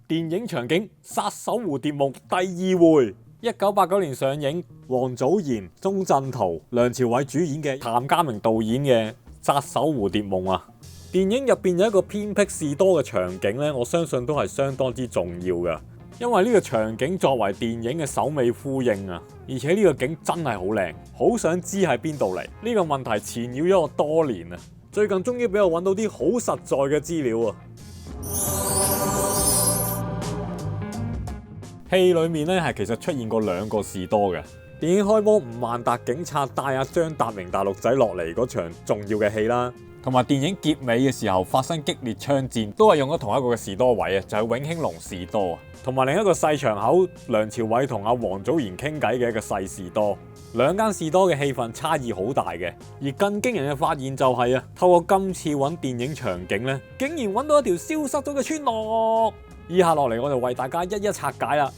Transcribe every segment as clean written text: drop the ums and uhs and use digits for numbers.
電影場景《殺手蝴蝶夢》第二回。1989年上映，王祖賢、鐘鎮濤、梁朝偉主演嘅，譚家明導演嘅《殺手蝴蝶夢》啊。電影入邊有一個偏僻士多嘅場景咧，我相信都係相當之重要噶，因為呢個場景作為電影嘅首尾呼應啊，而且呢個景真係好靚，好想知喺邊度嚟。呢個問題纏繞咗我多年啊，最近終於俾我揾到啲好實在嘅資料啊！戲裏面咧係其實出現過兩個士多嘅。電影開波，吳萬達警察帶阿張達明大陸仔落嚟嗰場重要嘅戲啦，同埋電影結尾嘅時候發生激烈槍戰，都係用咗同一個嘅士多位啊，就係永興隆士多啊，同埋另一個細場口梁朝偉同阿王祖賢傾偈嘅一個細士多。兩間士多嘅氣氛差異好大嘅，而更驚人嘅發現就係透過今次揾電影場景咧，竟然揾到一條消失咗嘅村落。以下落嚟我就為大家一一拆解啦。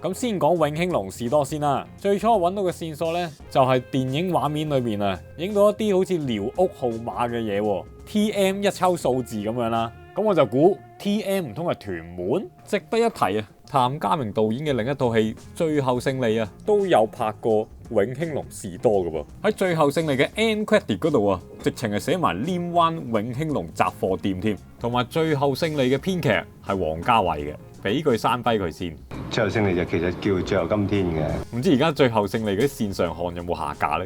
咁先講永興隆士多先啦。最初我揾到嘅線索呢，就係電影畫面裏面影到一啲好似寮屋號碼嘅嘢，TM 一抽數字咁樣啦。咁我就估 TM 唔通係屯門？值得一提啊！譚家明導演嘅另一套戲《最後勝利》都有拍過永興隆士多嘅噃。喺《最後勝利》嘅 end credit 嗰度直情係寫埋稔灣永興隆雜貨店添。同埋《最後勝利》嘅編劇係王家衛嘅，俾句山低佢先。最後勝利就其實叫最後今天嘅。唔知而家最後勝利嗰啲線上看有冇下架呢？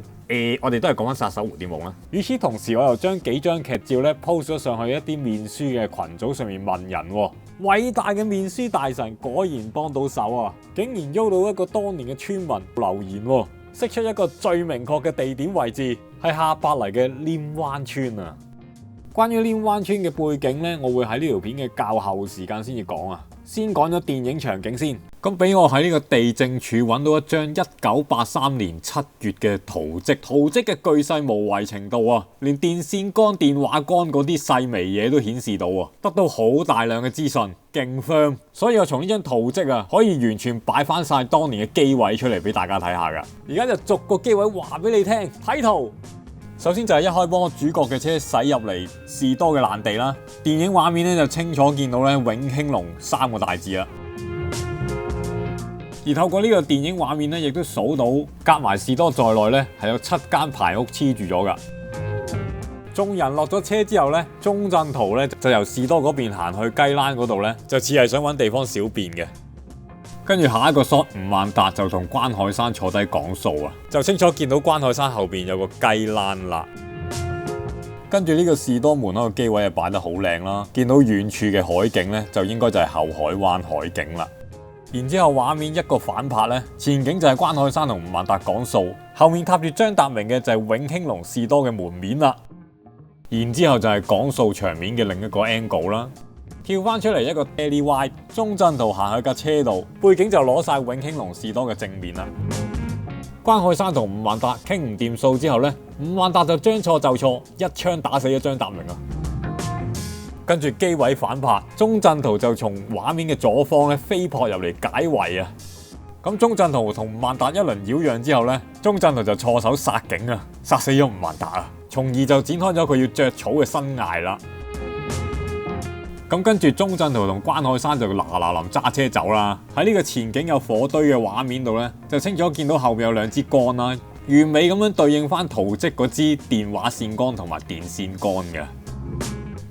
我哋都係講緊殺手蝴蝶夢啦。與此同時，我又將幾張劇照咧 post 咗上去一啲面書嘅群組上面問人。偉大嘅面書大神果然幫到手啊！竟然喐到一個當年嘅村民留言，釋出一個最明確嘅地點位置係下白泥嘅稔灣村啊！關於稔灣村嘅背景呢，我會喺呢條片嘅較後時間先至講啊。先講咗電影場景先，咁俾我喺呢個地政處揾到一張1983年7月嘅圖則，圖則嘅巨細無遺程度啊，連電線桿、電話桿嗰啲細微嘢都顯示到啊，得到好大量嘅資訊，勁 firm。所以我從呢張圖則可以完全擺翻晒當年嘅機位出嚟俾大家睇下噶。而家就逐個機位話俾你聽，睇圖。首先就係一開波主角嘅車駛入嚟士多嘅爛地啦，電影畫面咧就清楚見到咧永興隆3個大字啦。而透過呢個電影畫面咧，亦都數到夾埋士多在內咧係有7間排屋黐住咗噶。眾人落咗車之後咧，鐘鎮濤咧就由士多嗰邊行去雞欄嗰度咧，就似係想揾地方小便嘅。跟住下一個 shot， 吳萬達就同關海山坐低講數啊，就清楚見到關海山後邊有個雞欄啦。跟住呢個士多門口嘅機位擺得好靚啦，見到遠處嘅海景咧，就應該就係後海灣海景啦。然之後畫面一個反拍咧，前景就係關海山同吳萬達講數，後面搭住張達明嘅就係永興隆士多嘅門面啦。然之後就係講數場面嘅另一個 angle 啦。跳翻出嚟一個 daily wide， 鐘鎮濤行去架車度，背景就攞晒永興隆士多嘅正面啦。關海山同吳萬達傾唔掂數之後咧，吳萬達就將錯就錯，一槍打死咗張達明啊！跟住機位反拍，鐘鎮濤就從畫面嘅左方咧飛撲入嚟解圍啊！咁鐘鎮濤同吳萬達一輪擾攘之後咧，鐘鎮濤就錯手殺警啊，殺死咗吳萬達啊，從而就展開咗佢要着草嘅生涯啦。咁跟住鐘鎮濤同關海山就嗱臨揸車走啦。喺呢個前景有火堆嘅畫面度咧，就清楚見到後面有兩支桿啦，完美咁樣對應翻圖則嗰支電話線桿同埋電線桿嘅。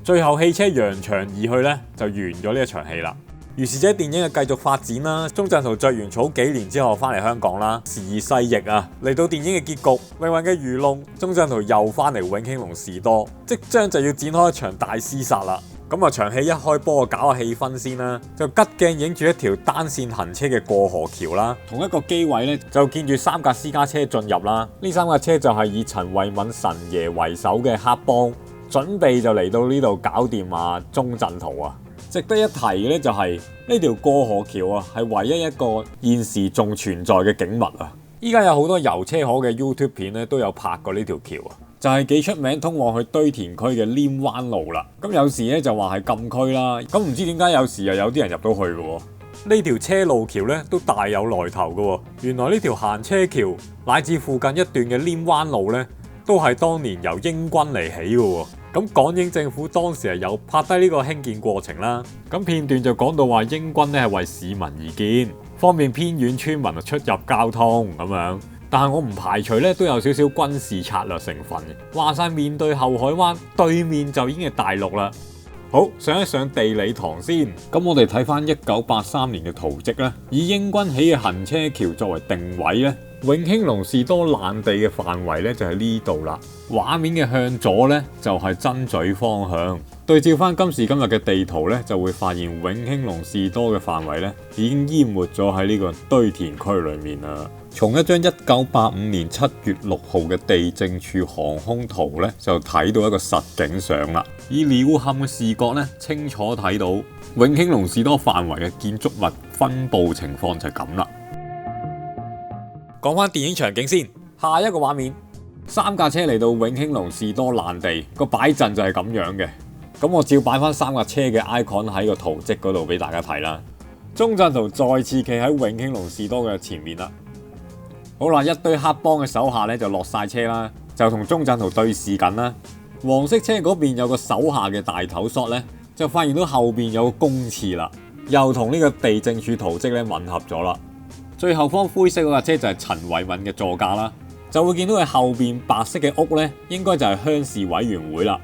最後汽車揚長而去咧，就完咗呢一場戲啦。如是者電影嘅繼續發展啦，鐘鎮濤着完草幾年之後翻嚟香港啦，時移世易啊，嚟到電影嘅結局，命運嘅愚弄，鐘鎮濤又翻嚟永興隆士多，即將就要展開一場大廝殺啦。咁啊，場戲一開波搞下氣氛先啦，就吉鏡影住一條單線行車嘅過河橋啦，同一個機位咧就見住3架私家車進入啦。呢3架車就係以陳慧敏神爺為首嘅黑幫，準備就嚟到呢度搞掂啊鐘鎮濤啊。值得一提嘅咧就係呢條過河橋啊，係唯一一個現時仲存在嘅景物啊。依家有好多遊車河嘅 YouTube 片咧都有拍過呢條橋啊。就係幾出名通往去堆填區嘅稔灣路啦。咁有時咧就話係禁區啦，咁唔知點解有時又有啲人入到去嘅。呢條車路橋咧都大有來頭嘅。原來呢條行車橋乃至附近一段嘅稔灣路咧，都係當年由英軍嚟起嘅。咁港英政府當時係有拍低呢個興建過程啦。咁片段就講到話英軍咧係為市民而建，方便偏遠村民出入交通咁樣。但係我唔排除咧都有少少軍事策略成分嘅。話晒面對後海灣，對面就已經係大陸啦。好，上一上地理堂先。咁我哋睇翻1983年嘅圖則咧，以英軍起嘅行車橋作為定位咧，永興隆士多爛地嘅範圍咧就喺呢度啦。畫面嘅向左咧就係真咀方向。對照翻今時今日嘅地圖咧，就會發現永興隆士多嘅範圍咧已經淹沒咗喺呢個堆填區裏面啦。從一張1985年7月6號嘅地政處航空圖咧，就睇到一個實景相啦。以鳥瞰嘅視覺咧，清楚睇到永興隆士多範圍嘅建築物分佈情況就係咁啦。講翻電影場景先，下一個畫面，3架車嚟到永興隆士多爛地，個擺陣就係咁樣嘅。咁我照擺翻3架車嘅 icon 喺個圖則嗰度俾大家睇啦。鐘鎮濤再次企喺永興隆士多嘅前面啦。好啦，一堆黑幫嘅手下咧就落晒車啦，就同鐘鎮濤對視緊啦。黃色車嗰邊有個手下嘅大頭 shot 咧，就發現到後邊有個公廁啦，又同呢個地政處圖則咧吻合咗啦。最後方灰色嗰架車就係陳慧敏嘅座駕啦，就會見到佢後邊白色嘅屋咧，應該就係鄉事委員會啦。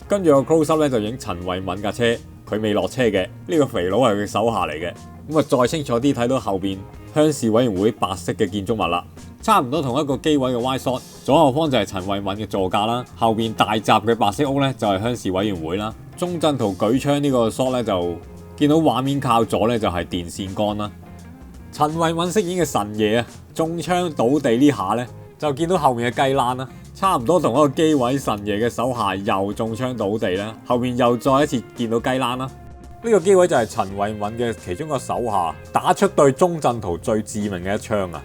跟住個 close up 咧就影陳慧敏架車，佢未落車嘅，呢個肥佬係佢手下嚟嘅。咁啊再清楚啲睇到後邊鄉事委員會白色嘅建築物啦，差唔多同一個機位嘅 wide shot，左後方就係陳慧敏嘅座駕啦，後邊大閘嘅白色屋咧就係鄉事委員會啦。鐘鎮濤舉槍呢個 shot 咧就見到畫面靠左咧就係電線桿啦。陳慧敏飾演嘅神爺啊，中槍倒地呢下咧就見到後面嘅雞欄啦，差唔多同一個機位神爺嘅手下又中槍倒地啦，後面又再一次見到雞欄啦。呢個機位就係陳慧敏嘅其中一個手下打出對鐘鎮濤最致命嘅一槍啊！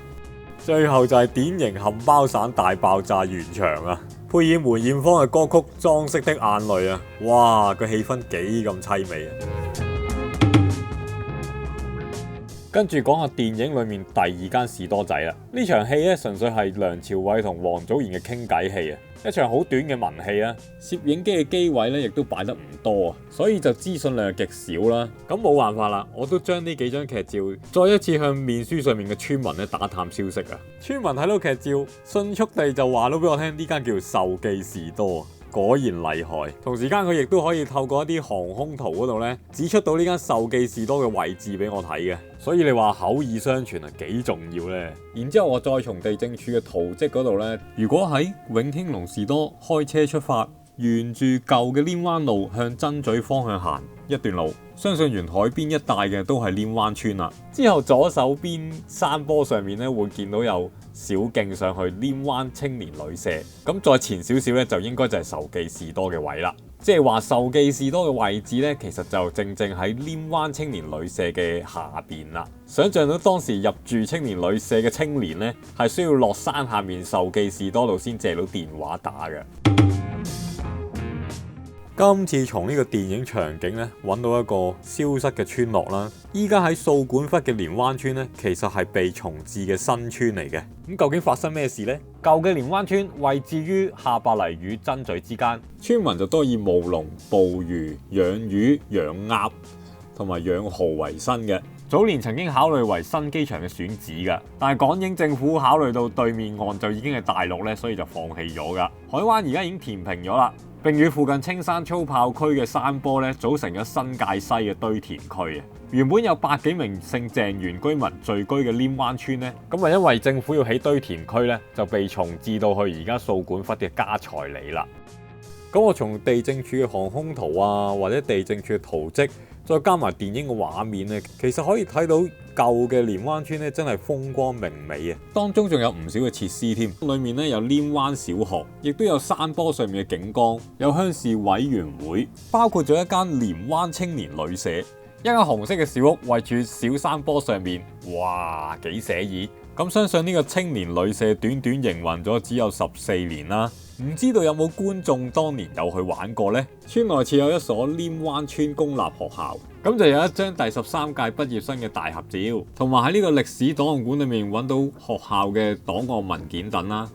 最後就係典型冚包散大爆炸完場啊！配以梅艷芳嘅歌曲《裝飾的眼淚》啊！哇，個氣氛幾咁淒美啊！跟住講下電影裏面第2間士多仔啦。呢場戲咧純粹係梁朝偉同王祖賢嘅傾偈戲啊，一場好短嘅文戲啊。攝影機嘅機位咧亦都擺得唔多啊，所以就資訊量極少啦。咁冇辦法啦，我都將呢幾張劇照再一次向面書上面嘅村民咧打探消息啊。村民睇到劇照，迅速地就話到俾我聽，呢間叫壽記士多。果然厲害，同時間佢亦都可以透過一啲航空圖嗰度咧，指出到呢間壽記士多嘅位置俾我睇嘅，所以你話口耳相傳係幾重要呢？然之後我再從地政處嘅圖則嗰度咧，如果喺永興隆士多開車出發，沿住舊嘅稔灣路向真咀方向行一段路，相信沿海邊一帶嘅都係稔灣村啦。之後左手邊山坡上面咧會見到有小徑上去稔灣青年旅社，咁再前少少咧就應該就係壽記士多嘅位啦。即係話壽記士多嘅位置咧，其實就正正喺稔灣青年旅社嘅下邊啦。想象到當時入住青年旅社嘅青年咧，係需要落山下面壽記士多度先借到電話打嘅。今次從呢個電影場景咧揾到一個消失嘅村落啦，依家喺掃管笏嘅蓮灣村咧，其實係被重置嘅新村嚟嘅。咁究竟發生咩事呢？舊嘅蓮灣村位置於下白泥與真咀之間，村民就多以務農、捕魚、養魚、養鴨同埋養蠔為生嘅。早年曾經考慮為新機場嘅選址㗎，但係港英政府考慮到對面岸就已經係大陸咧，所以就放棄咗㗎。海灣而家已經填平咗啦，並與附近青山操炮區嘅山坡咧組成咗新界西嘅堆填區啊。原本有百幾名姓鄭原居民聚居嘅稔灣村咧，咁啊因為政府要起堆填區咧，就被重置到去而家掃管笏嘅加財里啦。咁我從地政處嘅航空圖啊，或者地政處嘅圖則，再加埋電影嘅畫面咧，其實可以睇到舊嘅稔灣村咧真係風光明媚啊！當中仲有唔少嘅設施添，裏面咧有稔灣小學，亦都有山坡上面嘅景觀，有鄉事委員會，包括咗一間稔灣青年旅社，一間紅色嘅小屋位處小山坡上面，哇，幾寫意！咁相信呢個青年旅社短短營運咗只有14年啦，唔知道有冇觀眾當年有去玩過呢？村內設有一所稔灣村公立學校，咁就有一張第13屆畢業生嘅大合照，同埋喺呢個歷史檔案館裏面揾到學校嘅檔案文件等啦。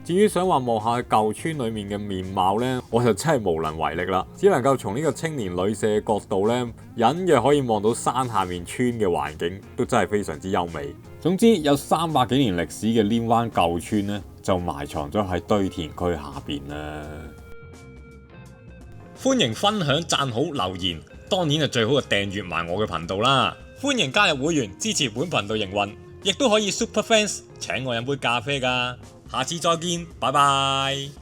至於想話望下舊村裡面嘅面貌呢，我就真係無能為力啦，只能夠從呢個青年旅社嘅角度呢，隱約可以望到山下面村嘅環境都真係非常之優美。總之有300幾年歷史嘅稔灣舊村呢，就埋藏咗喺堆填區下邊啦。歡迎分享、讚好、留言，當然係最好就訂閱埋我嘅頻道啦。歡迎加入會員支持本頻道營運，亦都可以 Super Fans 請我飲杯咖啡㗎。下次再見，拜拜。